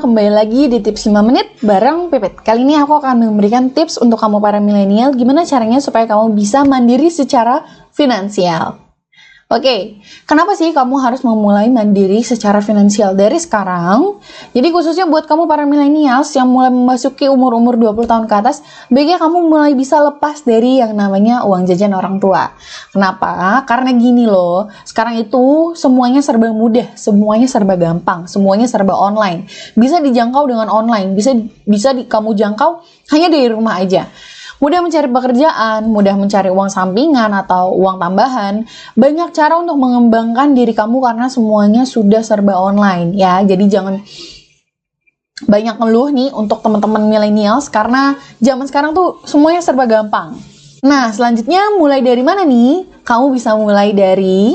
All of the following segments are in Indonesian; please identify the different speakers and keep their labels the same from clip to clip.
Speaker 1: kembali lagi di tips 5 menit bareng Pipit. Kali ini aku akan memberikan tips untuk kamu para milenial gimana caranya supaya kamu bisa mandiri secara finansial. Oke, kenapa sih kamu harus memulai mandiri secara finansial dari sekarang? Jadi khususnya buat kamu para millennials yang mulai memasuki umur-umur 20 tahun ke atas, baiknya kamu mulai bisa lepas dari yang namanya uang jajan orang tua. Kenapa? Karena gini loh, sekarang itu semuanya serba mudah, semuanya serba gampang, semuanya serba online. Bisa dijangkau dengan online, bisa kamu jangkau hanya dari rumah aja. Mudah mencari pekerjaan, mudah mencari uang sampingan atau uang tambahan. Banyak cara untuk mengembangkan diri kamu karena semuanya sudah serba online ya. Jadi jangan banyak ngeluh nih untuk teman-teman millennials karena zaman sekarang tuh semuanya serba gampang. Nah, selanjutnya mulai dari mana nih? Kamu bisa mulai dari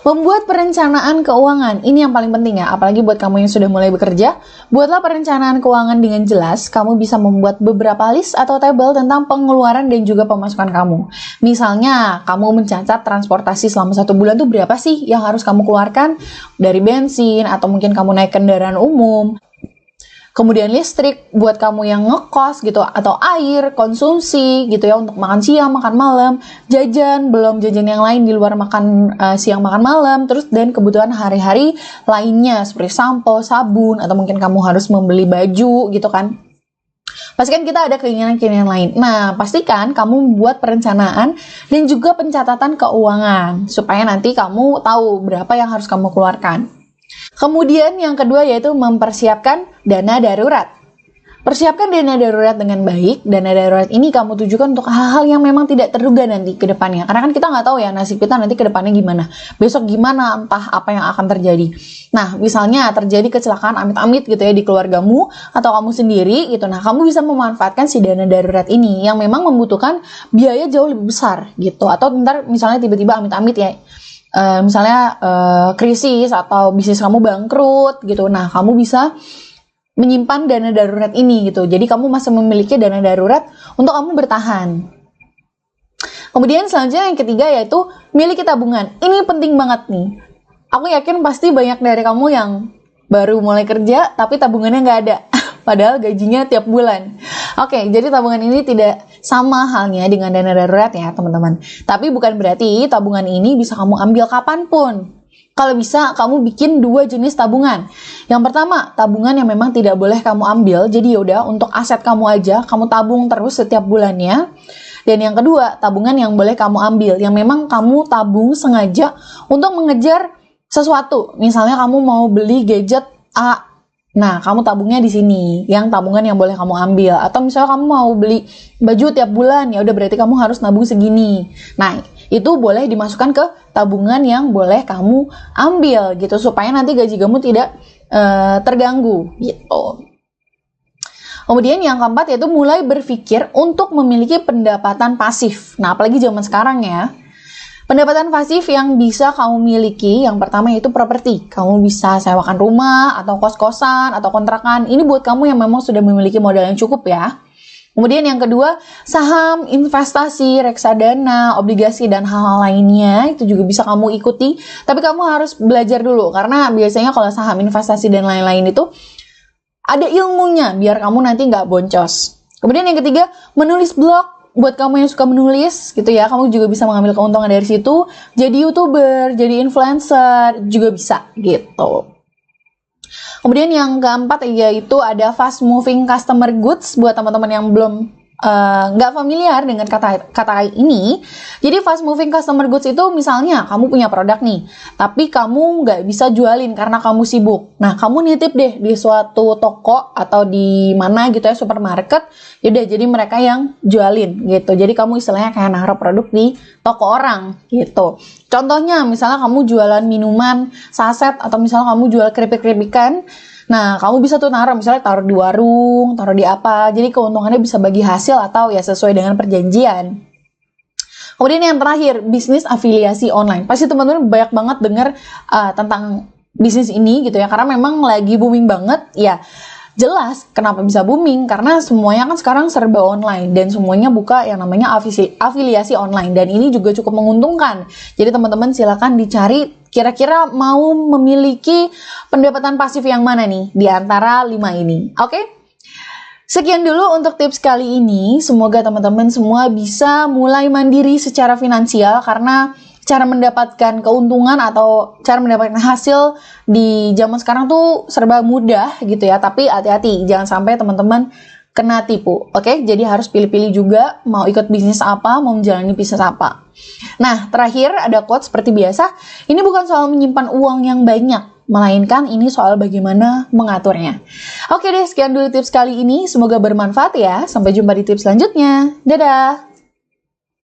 Speaker 1: membuat perencanaan keuangan. Ini yang paling penting ya, apalagi buat kamu yang sudah mulai bekerja. Buatlah perencanaan keuangan dengan jelas. Kamu bisa membuat beberapa list atau tabel tentang pengeluaran dan juga pemasukan kamu. Misalnya, kamu mencatat transportasi selama 1 bulan tuh berapa sih yang harus kamu keluarkan dari bensin, atau mungkin kamu naik kendaraan umum. Kemudian listrik buat kamu yang ngekos gitu, atau air, konsumsi gitu ya untuk makan siang, makan malam, jajan, belum jajan yang lain di luar makan siang, makan malam, terus dan kebutuhan hari-hari lainnya seperti sampo, sabun, atau mungkin kamu harus membeli baju gitu kan. Pastikan kita ada keinginan-keinginan lain. Nah, pastikan kamu membuat perencanaan dan juga pencatatan keuangan supaya nanti kamu tahu berapa yang harus kamu keluarkan. Kemudian yang kedua yaitu mempersiapkan dana darurat. Persiapkan dana darurat dengan baik. Dana darurat ini kamu tujukan untuk hal-hal yang memang tidak terduga nanti ke depannya. Karena kan kita nggak tahu ya nasib kita nanti ke depannya gimana. Besok gimana, entah apa yang akan terjadi. Nah, misalnya terjadi kecelakaan amit-amit gitu ya di keluargamu atau kamu sendiri gitu. Nah, kamu bisa memanfaatkan si dana darurat ini yang memang membutuhkan biaya jauh lebih besar gitu. Atau ntar misalnya tiba-tiba amit-amit ya. Misalnya krisis atau bisnis kamu bangkrut gitu. Nah, kamu bisa menyimpan dana darurat ini gitu. Jadi kamu masih memiliki dana darurat untuk kamu bertahan. Kemudian selanjutnya yang ketiga yaitu miliki tabungan. Ini penting banget nih. Aku yakin pasti banyak dari kamu yang baru mulai kerja tapi tabungannya nggak ada. Padahal gajinya tiap bulan. Oke, jadi tabungan ini tidak sama halnya dengan dana darurat ya teman-teman. Tapi bukan berarti tabungan ini bisa kamu ambil kapanpun. Kalau bisa, kamu bikin 2 jenis tabungan. Yang pertama, tabungan yang memang tidak boleh kamu ambil. Jadi yaudah, untuk aset kamu aja, kamu tabung terus setiap bulannya. Dan yang kedua, tabungan yang boleh kamu ambil. Yang memang kamu tabung sengaja untuk mengejar sesuatu. Misalnya kamu mau beli gadget A. Nah, kamu tabungnya di sini, yang tabungan yang boleh kamu ambil. Atau misalnya kamu mau beli baju tiap bulan, ya udah berarti kamu harus nabung segini. Nah, itu boleh dimasukkan ke tabungan yang boleh kamu ambil gitu supaya nanti gaji kamu tidak terganggu gitu. Kemudian yang keempat yaitu mulai berpikir untuk memiliki pendapatan pasif. Nah, apalagi zaman sekarang ya. Pendapatan pasif yang bisa kamu miliki, yang pertama yaitu properti. Kamu bisa sewakan rumah, atau kos-kosan, atau kontrakan. Ini buat kamu yang memang sudah memiliki modal yang cukup ya. Kemudian yang kedua, saham, investasi, reksadana, obligasi, dan hal-hal lainnya. Itu juga bisa kamu ikuti. Tapi kamu harus belajar dulu, karena biasanya kalau saham, investasi, dan lain-lain itu ada ilmunya, biar kamu nanti nggak boncos. Kemudian yang ketiga, menulis blog. Buat kamu yang suka menulis gitu ya, kamu juga bisa mengambil keuntungan dari situ. Jadi YouTuber, jadi influencer, juga bisa gitu. Kemudian yang keempat yaitu ada fast moving customer goods. Buat teman-teman yang belum nggak familiar dengan kata ini. Jadi fast moving customer goods itu misalnya kamu punya produk nih, tapi kamu nggak bisa jualin karena kamu sibuk. Nah, kamu nitip deh di suatu toko atau di mana gitu ya, supermarket. Yaudah, jadi mereka yang jualin gitu. Jadi kamu istilahnya kayak naruh produk di toko orang gitu. Contohnya misalnya kamu jualan minuman saset atau misalnya kamu jual keripik-keripikan. Nah, kamu bisa tuh misalnya taruh di warung, taruh di apa. Jadi keuntungannya bisa bagi hasil atau ya sesuai dengan perjanjian. Kemudian yang terakhir, bisnis afiliasi online. Pasti teman-teman banyak banget dengar tentang bisnis ini gitu ya, karena memang lagi booming banget ya. Jelas kenapa bisa booming, karena semuanya kan sekarang serba online dan semuanya buka yang namanya afiliasi online, dan ini juga cukup menguntungkan. Jadi teman-teman silakan dicari kira-kira mau memiliki pendapatan pasif yang mana nih di antara 5 ini. Oke? Sekian dulu untuk tips kali ini. Semoga teman-teman semua bisa mulai mandiri secara finansial, karena cara mendapatkan keuntungan atau cara mendapatkan hasil di zaman sekarang tuh serba mudah gitu ya. Tapi hati-hati, jangan sampai teman-teman kena tipu. Oke? Jadi harus pilih-pilih juga mau ikut bisnis apa, mau menjalani bisnis apa. Nah, terakhir ada quote seperti biasa. Ini bukan soal menyimpan uang yang banyak, melainkan ini soal bagaimana mengaturnya. Oke deh, sekian dulu tips kali ini. Semoga bermanfaat ya. Sampai jumpa di tips selanjutnya. Dadah!